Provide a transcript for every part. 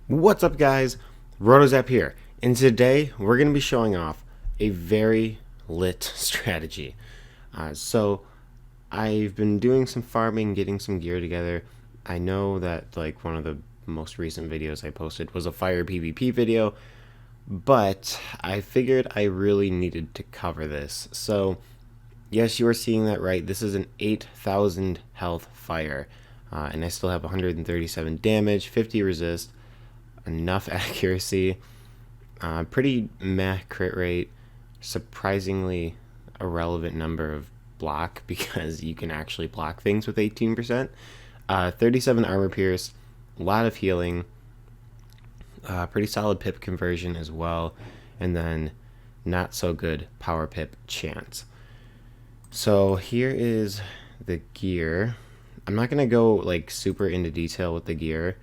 What's up, guys? RotoZap here, and today we're going to be showing off a very lit strategy. So I've been doing some farming, getting some gear together. I know that like one of the most recent videos I posted was a fire PvP video, but I figured I really needed to cover this. So yes, you are seeing that right. This is an 8,000 health fire, and I still have 137 damage, 50 resist, enough accuracy, pretty meh crit rate, surprisingly irrelevant number of block because you can actually block things with 18%, 37 armor pierce, a lot of healing, pretty solid pip conversion as well, and then not so good power pip chance. So here is the gear. I'm not gonna go like super into detail with the gear.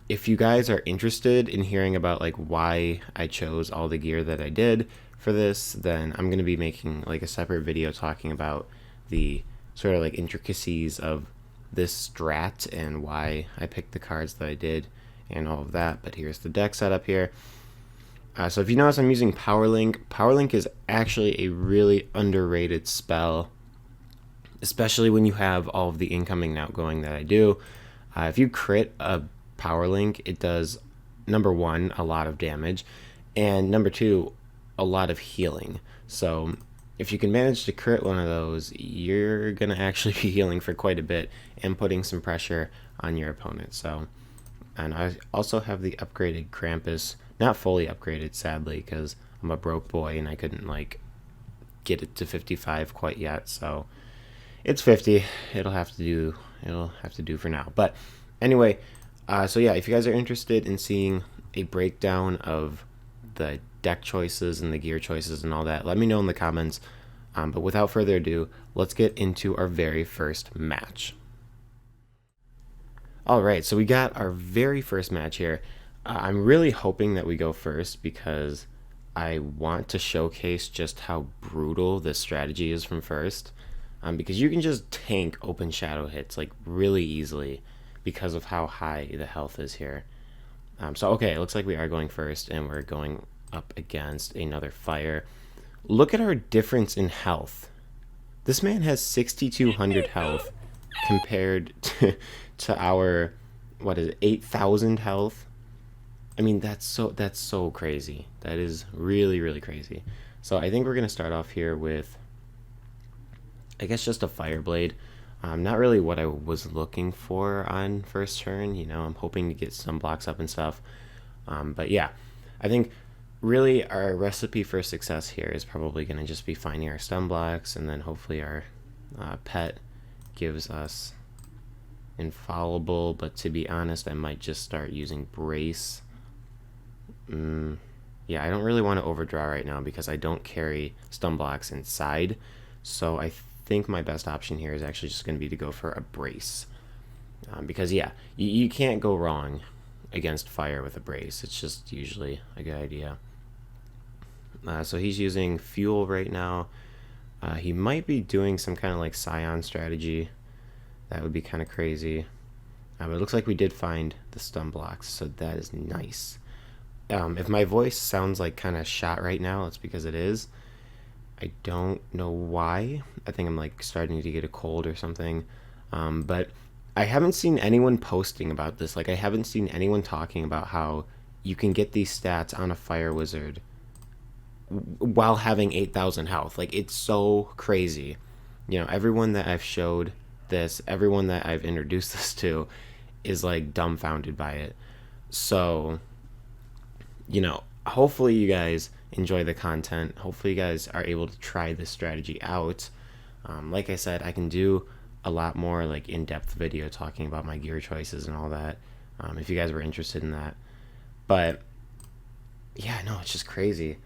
If you guys are interested in hearing about like why I chose all the gear that I did for this, then I'm going to be making like a separate video talking about the sort of like intricacies of this strat and why I picked the cards that I did and all of that. But here's the deck setup here. So if you notice, I'm using Power Link. Power Link is actually a really underrated spell, especially when you have all of the incoming and outgoing that I do. If you crit a Power Link, it does, number one, a lot of damage, and number two, a lot of healing. So if you can manage to crit one of those, you're gonna actually be healing for quite a bit and putting some pressure on your opponent. So, and I also have the upgraded Krampus, not fully upgraded sadly because I'm a broke boy and I couldn't like get it to 55 quite yet. So it's 50. It'll have to do for now. But anyway, so yeah, if you guys are interested in seeing a breakdown of the deck choices and the gear choices and all that, let me know in the comments. But without further ado, let's get into our very first match. Alright, so we got our very first match here. I'm really hoping that we go first because I want to showcase just how brutal this strategy is from first. Because you can just tank open shadow hits like really easily because of how high the health is here. So okay, it looks like we are going first and we're going up against another fire. Look at our difference in health. This man has 6,200 health compared to our, what is it, 8,000 health. I mean, that's so crazy. That is really, really crazy. So I think we're gonna start off here with, I guess, just a fire blade. Not really what I was looking for on first turn. You know, I'm hoping to get some blocks up and stuff. But yeah, I think really our recipe for success here is probably going to just be finding our stun blocks, and then hopefully our pet gives us infallible. But to be honest, I might just start using brace. Yeah, I don't really want to overdraw right now because I don't carry stun blocks inside. So I think my best option here is actually just going to be to go for a brace. Because yeah, you can't go wrong against fire with a brace. It's just usually a good idea. So he's using fuel right now. He might be doing some kind of like Scion strategy. That would be kind of crazy. But it looks like we did find the stun blocks, so that is nice. If my voice sounds like kind of shot right now, it's because it is. I don't know why. I think I'm like starting to get a cold or something. But I haven't seen anyone posting about this. Like, I haven't seen anyone talking about how you can get these stats on a fire wizard while having 8,000 health. Like, it's so crazy. You know, everyone that I've showed this, everyone that I've introduced this to is like dumbfounded by it. So, you know, hopefully you guys enjoy the content. Hopefully you guys are able to try this strategy out. Like I said, I can do a lot more like in-depth video talking about my gear choices and all that, if you guys were interested in that. But yeah, no, it's just crazy.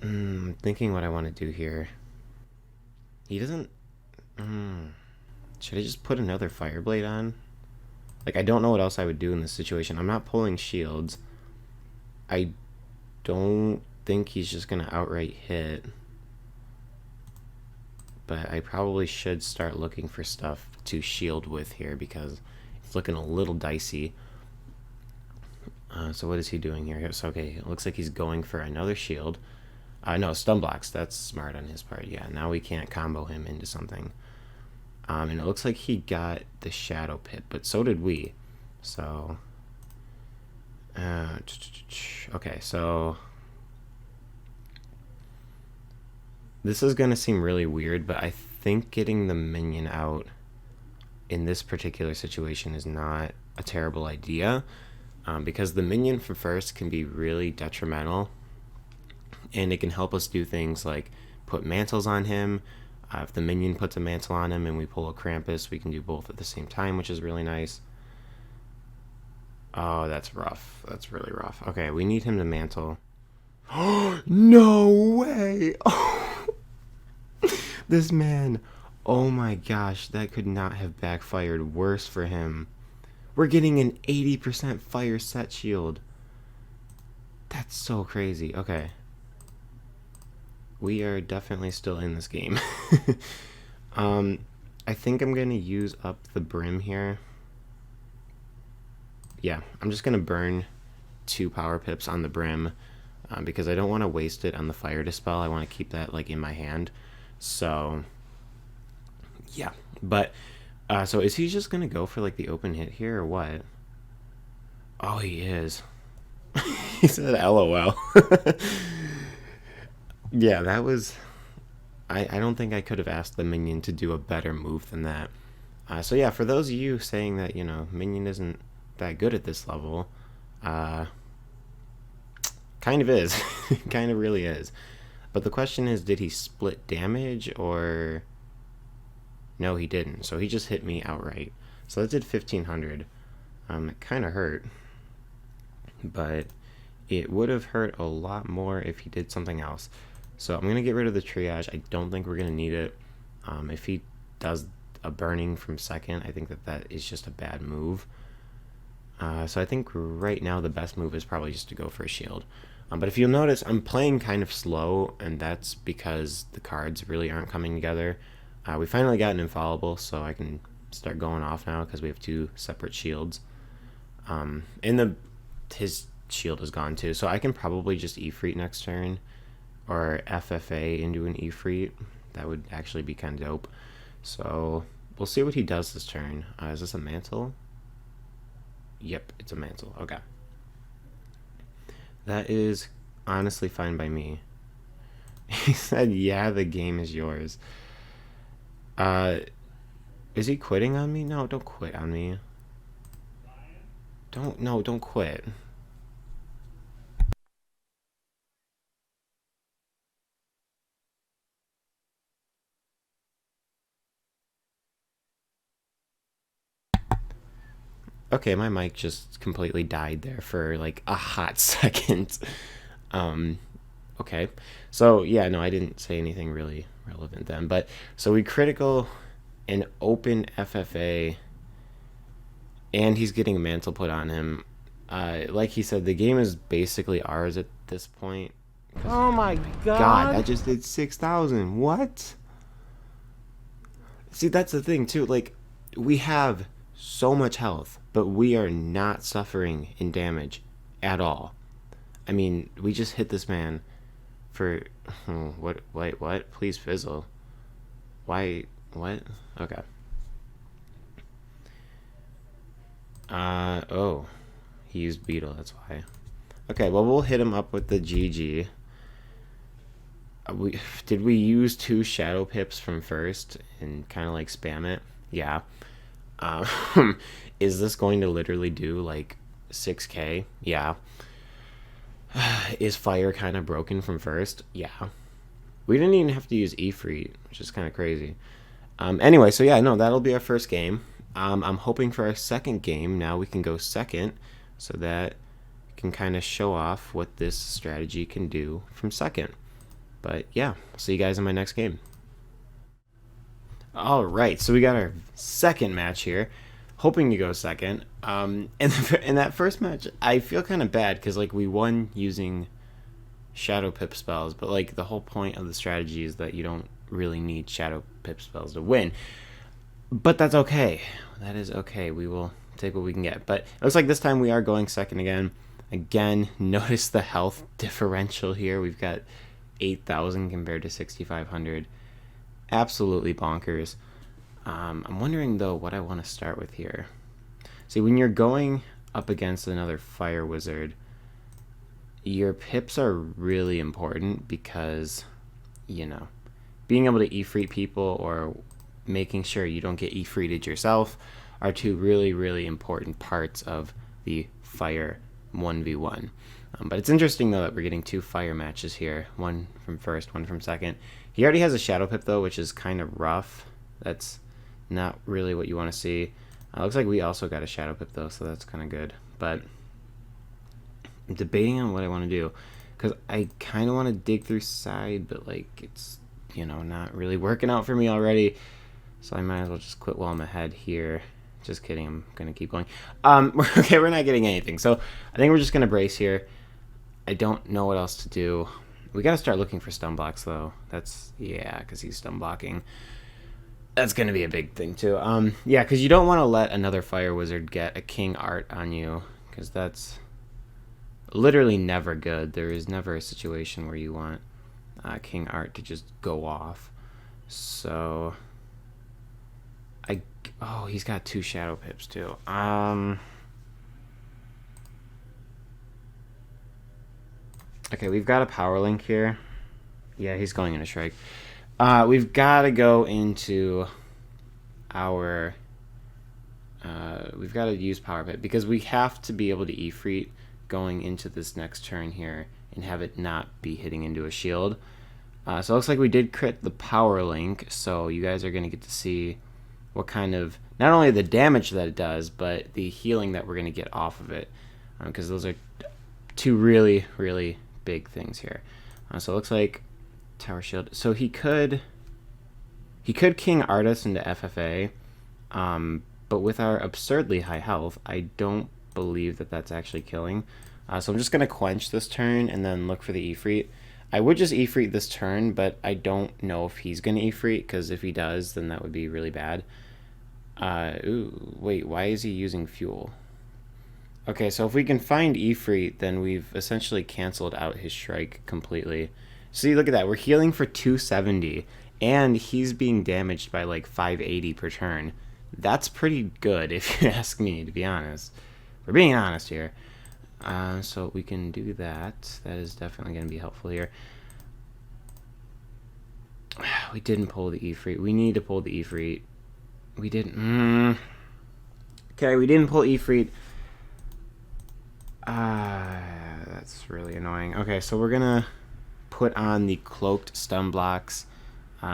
I'm thinking what I want to do here. He doesn't. Should I just put another fire blade on? Like, I don't know what else I would do in this situation. I'm not pulling shields. I don't think he's just gonna outright hit, but I probably should start looking for stuff to shield with here because It's looking a little dicey. So what is he doing here? So, okay, it looks like he's going for another shield. No, stun blocks. That's smart on his part. Yeah, now we can't combo him into something. And it looks like he got the shadow pit, but so did we. So, okay, so this is gonna seem really weird, but I think getting the minion out in this particular situation is not a terrible idea, because the minion from first can be really detrimental, and it can help us do things like put mantles on him. If the minion puts a mantle on him and we pull a Krampus, we can do both at the same time, which is really nice. Oh, that's rough. That's really rough. Okay, we need him to mantle. No way! This man. Oh my gosh, that could not have backfired worse for him. We're getting an 80% fire set shield. That's so crazy. Okay. We are definitely still in this game. I think I'm going to use up the brim here. Yeah, I'm just going to burn 2 power pips on the brim because I don't want to waste it on the fire dispel. I want to keep that like in my hand. So, yeah. But, so is he just going to go for like the open hit here or what? Oh, he is. He said LOL. Yeah, that was... I don't think I could have asked the minion to do a better move than that. So yeah, for those of you saying that, you know, minion isn't that good at this level, kind of is. Kind of really is. But the question is, did he split damage or... No, he didn't. So he just hit me outright. So that did 1,500. It kind of hurt. But it would have hurt a lot more if he did something else. So I'm going to get rid of the triage. I don't think we're going to need it. If he does a burning from second, I think that is just a bad move. So I think right now the best move is probably just to go for a shield. But if you'll notice, I'm playing kind of slow, and that's because the cards really aren't coming together. We finally got an infallible, so I can start going off now because we have 2 separate shields. And his shield is gone too, so I can probably just Ifrit next turn. Or FFA into an Ifrit. That would actually be kind of dope. So we'll see what he does this turn. Is this a mantle? Yep, it's a mantle. Okay. That is honestly fine by me. He said, yeah, the game is yours. Is he quitting on me? No, don't quit on me. Don't quit. Okay, my mic just completely died there for like a hot second. Okay. So, yeah, no, I didn't say anything really relevant then. But, so we critical an open FFA, and he's getting a mantle put on him. Like he said, the game is basically ours at this point. Oh my God, that just did 6,000. What? See, that's the thing, too. Like, we have so much health, but we are not suffering in damage at all. I mean, we just hit this man for... Oh, what? Wait, what? Please fizzle. Why? What? Okay. Oh. He used Beetle, that's why. Okay, well, we'll hit him up with the GG. Did we use 2 Shadow Pips from first and kind of like spam it? Yeah. Is this going to literally do like 6k? Yeah. Is fire kind of broken from first? Yeah. We didn't even have to use Ifrit, which is kind of crazy. Anyway, so yeah, no, that'll be our first game. I'm hoping for our second game. Now we can go second so that we can kind of show off what this strategy can do from second. But yeah, I'll see you guys in my next game. All right, so we got our second match here, hoping to go second. In that first match, I feel kind of bad because like we won using Shadow Pip spells, but like the whole point of the strategy is that you don't really need Shadow Pip spells to win. But that's okay. That is okay. We will take what we can get. But it looks like this time we are going second again. Again, notice the health differential here. We've got 8,000 compared to 6,500. Absolutely bonkers. I'm wondering, though, what I want to start with here. See, when you're going up against another fire wizard, your pips are really important because, you know, being able to Ifrit people or making sure you don't get Ifrited yourself are two really, really important parts of the fire 1v1. But it's interesting, though, that we're getting 2 fire matches here. One from first, one from second. He already has a shadow pip, though, which is kind of rough. That's not really what you want to see. Looks like we also got a shadow pip, though, so that's kind of good. But I'm debating on what I want to do, because I kind of want to dig through side, but, like, it's, you know, not really working out for me already. So I might as well just quit while I'm ahead here. Just kidding, I'm going to keep going. Okay, we're not getting anything. So I think we're just going to brace here. I don't know what else to do. We got to start looking for stun blocks, though. That's, yeah, because he's stun blocking. That's going to be a big thing, too. Yeah, because you don't want to let another fire wizard get a king art on you, because that's literally never good. There is never a situation where you want king art to just go off. So oh, he's got 2 shadow pips, too. Okay, we've got a power link here. Yeah, he's going into Shrike. We've got to go into our... we've got to use power pip because we have to be able to Ifrit going into this next turn here and have it not be hitting into a shield. So it looks like we did crit the power link, so you guys are going to get to see what kind of, not only the damage that it does, but the healing that we're going to get off of it, because those are 2 really, really big things here. So it looks like tower shield. So he could king artist into FFA, but with our absurdly high health, I don't believe that that's actually killing. So I'm just going to quench this turn and then look for the Ifrit. I would just Ifrit this turn, but I don't know if he's going to Ifrit, because if he does, then that would be really bad. Ooh, wait, why is he using fuel? Okay, so if we can find Ifrit, then we've essentially canceled out his Shrike completely. See, look at that. We're healing for 270, and he's being damaged by like 580 per turn. That's pretty good, if you ask me, to be honest. We're being honest here. So we can do that. That is definitely going to be helpful here. We didn't pull the Ifrit. We need to pull the Ifrit. We didn't. Okay, we didn't pull Ifrit. That's really annoying. Okay, so we're going to put on the cloaked stun blocks.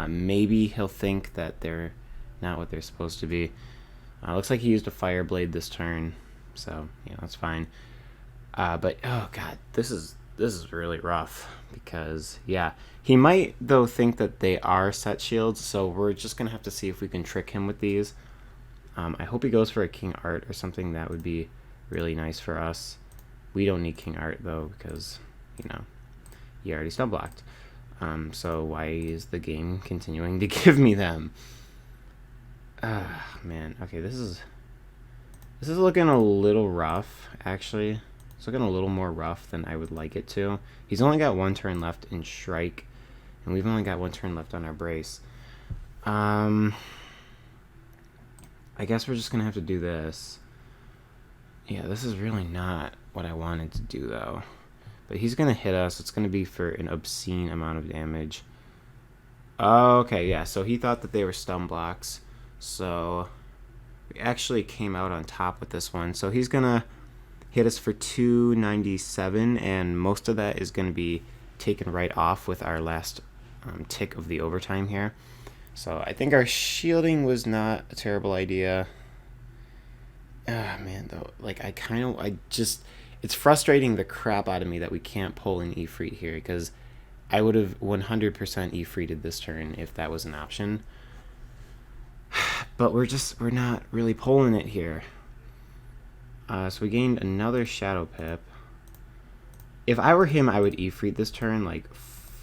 Maybe he'll think that they're not what they're supposed to be. Looks like he used a fire blade this turn, so yeah, that's fine. But oh god, this is really rough because yeah, he might though think that they are set shields, so we're just gonna have to see if we can trick him with these. I hope he goes for a king art or something. That would be really nice for us. We don't need king art though because you know he already stun blocked. So why is the game continuing to give me them? Man, okay, this is looking a little rough actually. It's looking a little more rough than I would like it to. He's only got 1 turn left in Shrike, and we've only got 1 turn left on our brace. I guess we're just gonna have to do this. Yeah, this is really not what I wanted to do though. But he's gonna hit us. It's gonna be for an obscene amount of damage. Okay, yeah, so he thought that they were stun blocks. So we actually came out on top with this one. So he's gonna hit us for 297, and most of that is going to be taken right off with our last tick of the overtime here. So I think our shielding was not a terrible idea. Man, though, like it's frustrating the crap out of me that we can't pull an Ifrit here, because I would have 100% Ifrited this turn if that was an option. But we're not really pulling it here. So we gained another shadow pip. If I were him, I would Ifrit this turn like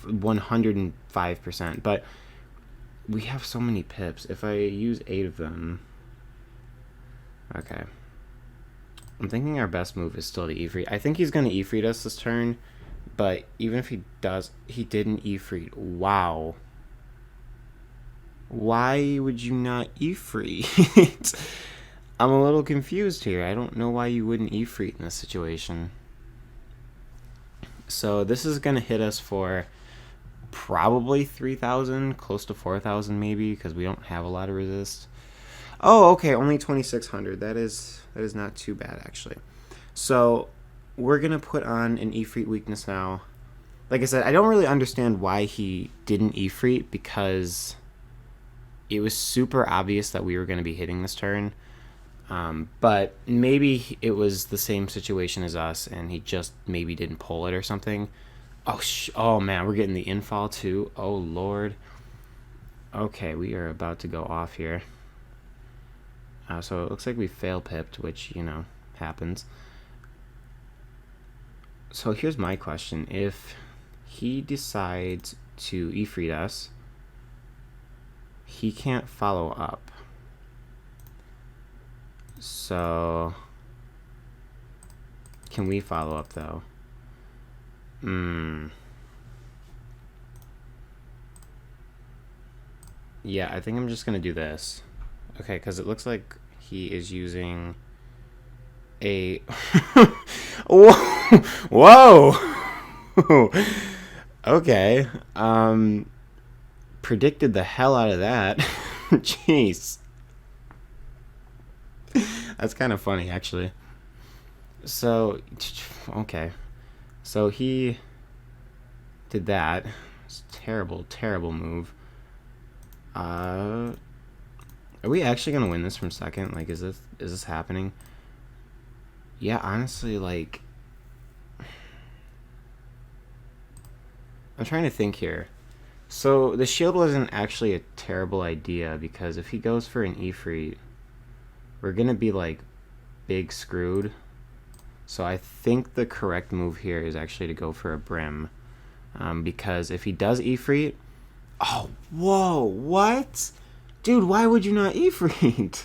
105%. But we have so many pips. If I use 8 of them, okay. I'm thinking our best move is still to Ifrit. I think he's going to Ifrit us this turn, but even if he does, he didn't Ifrit. Wow. Why would you not Ifrit? I'm a little confused here. I don't know why you wouldn't Ifrit in this situation. So this is going to hit us for probably 3,000, close to 4,000 maybe, because we don't have a lot of resist. Oh, okay, only 2,600. That is not too bad, actually. So we're going to put on an Ifrit weakness now. Like I said, I don't really understand why he didn't Ifrit, because it was super obvious that we were going to be hitting this turn. But maybe it was the same situation as us, and he just maybe didn't pull it or something. Oh man, we're getting the infall too. Oh lord. Okay, we are about to go off here. So it looks like we fail pipped, which, you know, happens. So here's my question. If he decides to Ifrit us, he can't follow up. So can we follow up though? Yeah, I think I'm just gonna do this. Okay, because it looks like he is using a whoa. Okay. Predicted the hell out of that. Jeez. That's kind of funny, actually. So, okay. So he did that. It's a terrible, terrible move. Are we actually gonna win this from second? Like, is this happening? Yeah, honestly, like, I'm trying to think here. So the shield wasn't actually a terrible idea, because if he goes for an Ifrit, we're gonna be like big screwed. So I think the correct move here is actually to go for a Brim, because if he does Ifrit, oh whoa, what, dude? Why would you not Ifrit?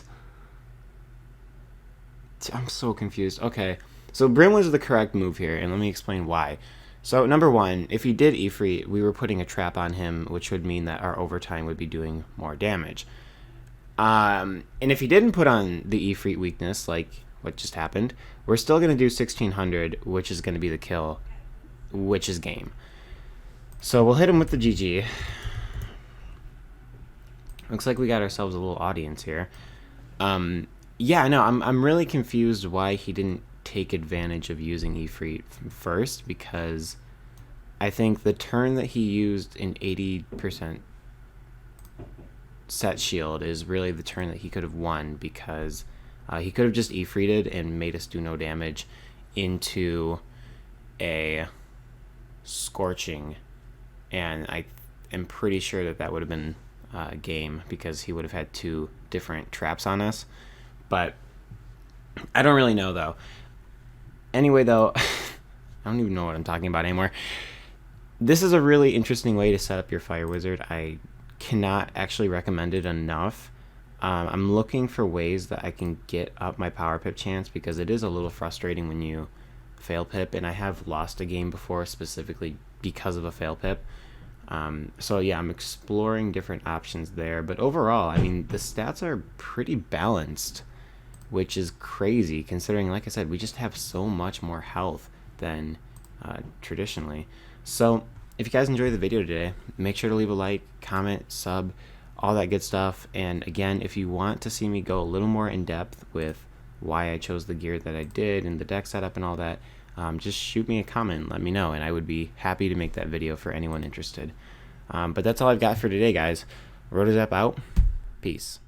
I'm so confused. Okay, so Brim was the correct move here, and let me explain why. So number one, if he did Ifrit, we were putting a trap on him, which would mean that our overtime would be doing more damage. And if he didn't put on the Ifrit weakness, like what just happened, we're still going to do 1,600, which is going to be the kill, which is game. So we'll hit him with the GG. Looks like we got ourselves a little audience here. Yeah, no, I'm really confused why he didn't take advantage of using Ifrit first, because I think the turn that he used an 80% set shield is really the turn that he could have won, because he could have just Ifrited and made us do no damage into a scorching, and I am pretty sure that that would have been game, because he would have had two different traps on us. But I don't really know though. Anyway though, I don't even know what I'm talking about anymore. This is a really interesting way to set up your Fire Wizard. I cannot actually recommend it enough. I'm looking for ways that I can get up my power pip chance, because it is a little frustrating when you fail pip, and I have lost a game before specifically because of a fail pip. So yeah, I'm exploring different options there, but overall, I mean, the stats are pretty balanced, which is crazy considering, like I said, we just have so much more health than traditionally. So if you guys enjoyed the video today, make sure to leave a like, comment, sub, all that good stuff. And again, if you want to see me go a little more in depth with why I chose the gear that I did and the deck setup and all that, just shoot me a comment and let me know, and I would be happy to make that video for anyone interested. But that's all I've got for today, guys. Rotozap out. Peace.